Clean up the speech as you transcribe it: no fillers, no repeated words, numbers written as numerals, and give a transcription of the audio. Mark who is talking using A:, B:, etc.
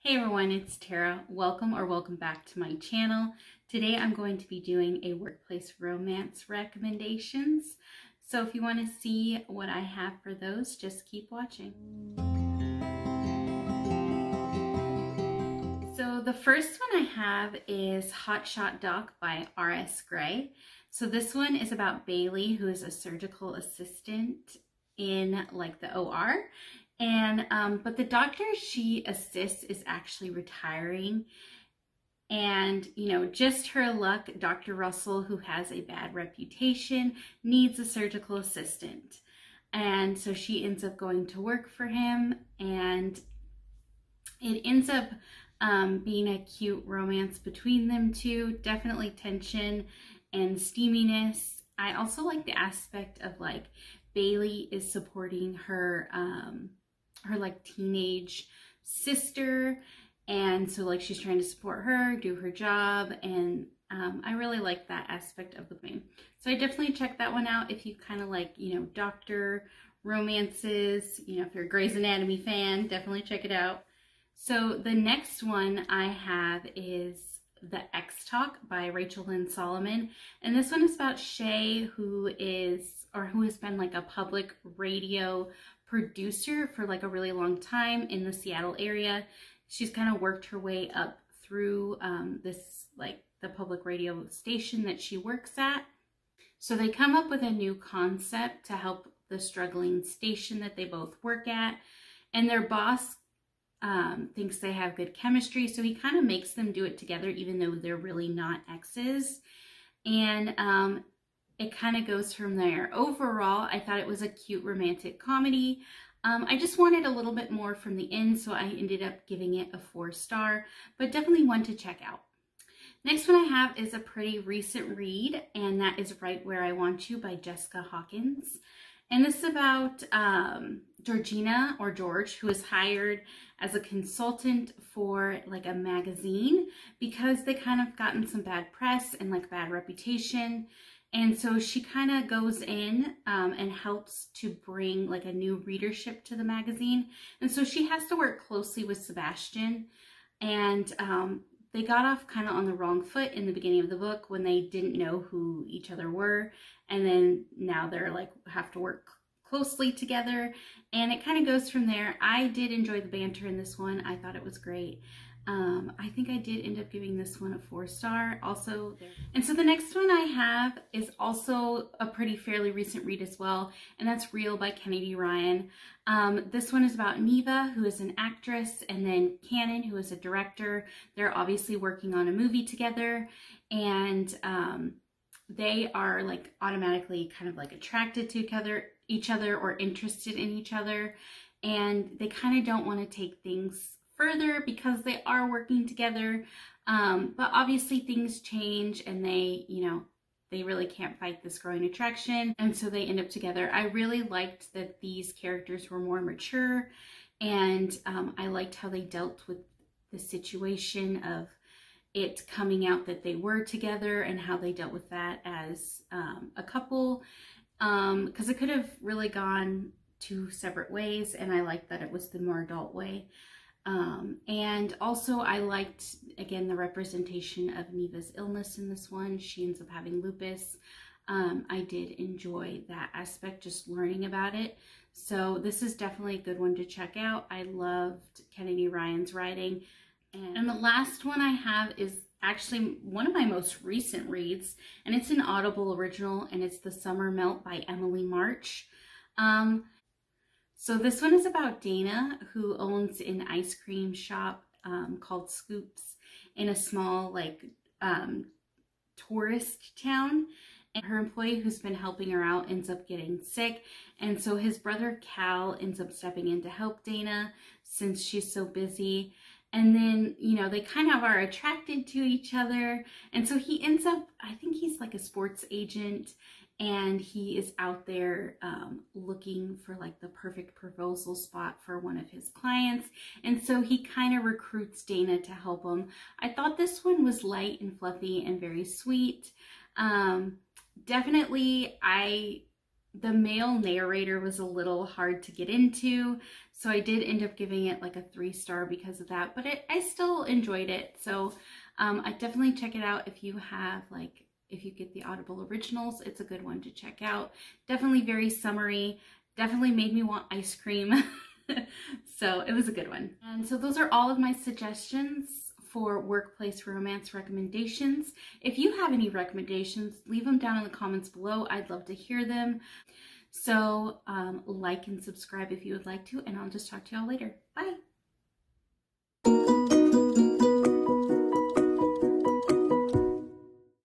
A: Hey everyone, it's Tara. Welcome back to my channel. Today I'm going to be doing a workplace romance recommendations. So if you want to see what I have for those, just keep watching. So the first one I have is Hotshot Doc by R.S. Gray. So this one is about Bailey, who is a surgical assistant in like the OR. And but the doctor she assists is actually retiring, and just her luck, Dr. Russell, who has a bad reputation, needs a surgical assistant, and so she ends up going to work for him, and it ends up being a cute romance between them two. Definitely tension and steaminess. I also like the aspect of like Bailey is supporting her like teenage sister, and so like she's trying to support her, do her job, and I really like that aspect of the game. So I definitely check that one out if you kind of like doctor romances. If you're a Grey's Anatomy fan, definitely check it out. So the next one I have is The X Talk by Rachel Lynn Solomon, and this one is about Shay, who has been like a public radio producer for like a really long time in the Seattle area. She's kind of worked her way up through this like the public radio station that she works at. So they come up with a new concept to help the struggling station that they both work at, and their boss thinks they have good chemistry, so he kind of makes them do it together even though they're really not exes, and it kind of goes from there. Overall, I thought it was a cute romantic comedy. I just wanted a little bit more from the end, so I ended up giving it a 4-star, but definitely one to check out. Next one I have is a pretty recent read, and that is Right Where I Want You by Jessica Hawkins. And this is about Georgina, or George, who is hired as a consultant for like a magazine because they kind of gotten some bad press and like bad reputation. And so she kind of goes in and helps to bring like a new readership to the magazine. And so she has to work closely with Sebastian. And they got off kind of on the wrong foot in the beginning of the book when they didn't know who each other were. And then now they're like have to work closely together. And it kind of goes from there. I did enjoy the banter in this one. I thought it was great. I think I did end up giving this one a 4-star also. And so the next one I have is also a pretty fairly recent read as well, and that's Real by Kennedy Ryan. This one is about Neva, who is an actress, and then Cannon, who is a director. They're obviously working on a movie together, and they are like automatically kind of like attracted to each other or interested in each other, and they kind of don't want to take things further because they are working together, but obviously things change, and they really can't fight this growing attraction, and so they end up together. I really liked that these characters were more mature, and I liked how they dealt with the situation of it coming out that they were together and how they dealt with that as a couple, because it could have really gone two separate ways, and I liked that it was the more adult way. And also I liked, again, the representation of Neva's illness in this one. She ends up having lupus. I did enjoy that aspect, just learning about it. So this is definitely a good one to check out. I loved Kennedy Ryan's writing. And the last one I have is actually one of my most recent reads, and it's an Audible original, and it's The Summer Melt by Emily March. So this one is about Dana, who owns an ice cream shop called Scoops in a small like tourist town. And her employee who's been helping her out ends up getting sick. And so his brother Cal ends up stepping in to help Dana since she's so busy. And then, they kind of are attracted to each other. And so he ends up, I think he's like a sports agent, and he is out there looking for like the perfect proposal spot for one of his clients. And so he kind of recruits Dana to help him. I thought this one was light and fluffy and very sweet. Definitely, I The male narrator was a little hard to get into, so I did end up giving it like a 3-star because of that, but I still enjoyed it. So I definitely check it out if you have if you get the Audible originals. It's a good one to check out. Definitely very summery, definitely made me want ice cream. So it was a good one. And so those are all of my suggestions for workplace romance recommendations. If you have any recommendations, leave them down in the comments below. I'd love to hear them. So like and subscribe if you would like to, and I'll just talk to y'all later. Bye.